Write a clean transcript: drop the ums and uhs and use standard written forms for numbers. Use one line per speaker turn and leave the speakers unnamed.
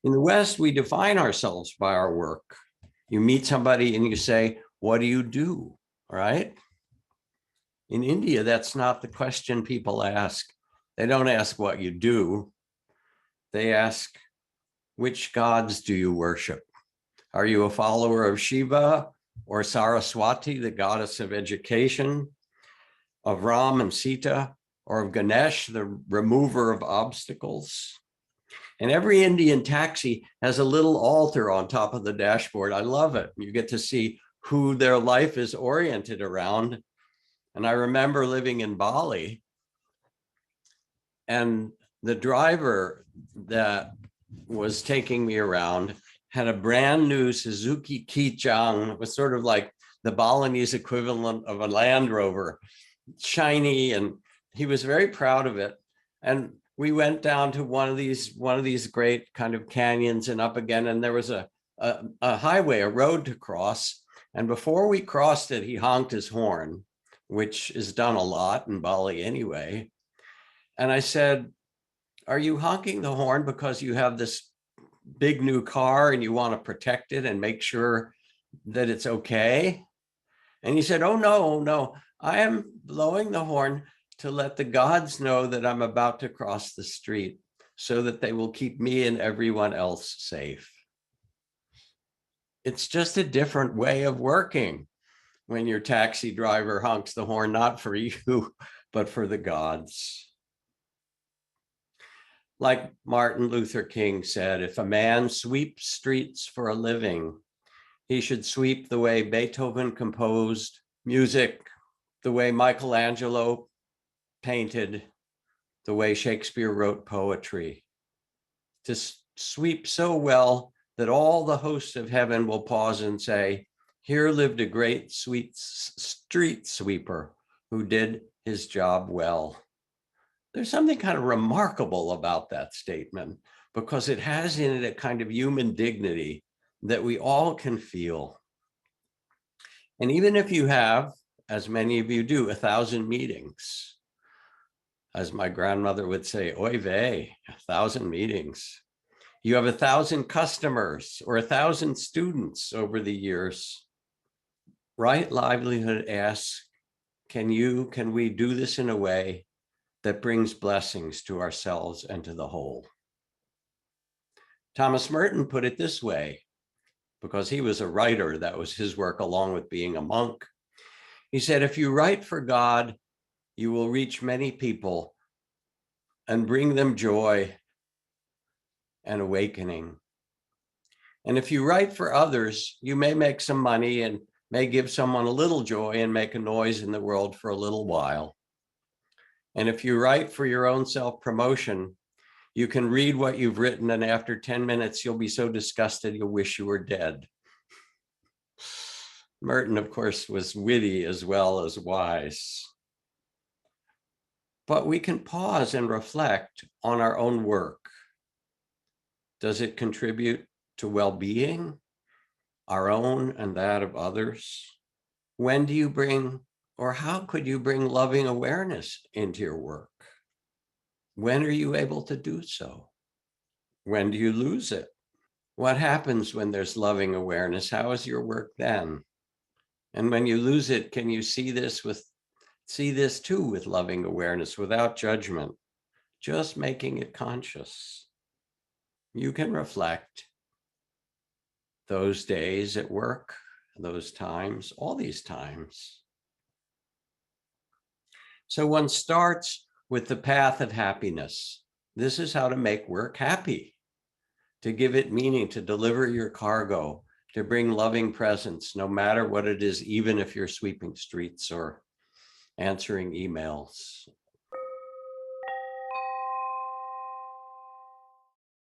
In the West, we define ourselves by our work. You meet somebody and you say, what do you do? Right? In India, that's not the question people ask. They don't ask what you do. They ask, which gods do you worship? Are you a follower of Shiva or Saraswati, the goddess of education, of Ram and Sita, or of Ganesh, the remover of obstacles? And every Indian taxi has a little altar on top of the dashboard. I love it. You get to see who their life is oriented around. And I remember living in Bali, and the driver that was taking me around had a brand new Suzuki Kijang. It was sort of like the Balinese equivalent of a Land Rover, shiny, and he was very proud of it. And we went down to one of these great kind of canyons and up again, and there was a highway, a road to cross. And before we crossed it, he honked his horn, which is done a lot in Bali anyway. And I said, are you honking the horn because you have this big new car and you want to protect it and make sure that it's okay? And he said, oh, no, I am blowing the horn to let the gods know that I'm about to cross the street so that they will keep me and everyone else safe. It's just a different way of working when your taxi driver honks the horn, not for you, but for the gods. Like Martin Luther King said, if a man sweeps streets for a living, he should sweep the way Beethoven composed music, the way Michelangelo painted, the way Shakespeare wrote poetry, to sweep so well that all the hosts of heaven will pause and say, here lived a great sweet street sweeper who did his job well. There's something kind of remarkable about that statement because it has in it a kind of human dignity that we all can feel. And even if you have, as many of you do, 1,000 meetings, as my grandmother would say, oy vey, 1,000 meetings. You have 1,000 customers or 1,000 students over the years. Right Livelihood asks, can we do this in a way that brings blessings to ourselves and to the whole? Thomas Merton put it this way, because he was a writer, that was his work along with being a monk. He said, if you write for God, you will reach many people and bring them joy and awakening. And if you write for others, you may make some money and may give someone a little joy and make a noise in the world for a little while. And if you write for your own self-promotion, you can read what you've written, and after 10 minutes, you'll be so disgusted you'll wish you were dead. Merton, of course, was witty as well as wise. But we can pause and reflect on our own work. Does it contribute to well-being, our own and that of others? When do you bring, or how could you bring loving awareness into your work? When are you able to do so? When do you lose it? What happens when there's loving awareness? How is your work then? And when you lose it, can you see this too with loving awareness, without judgment, just making it conscious? You can reflect those days at work, those times, all these times. So one starts with the path of happiness. This is how to make work happy, to give it meaning, to deliver your cargo, to bring loving presence, no matter what it is, even if you're sweeping streets or answering emails.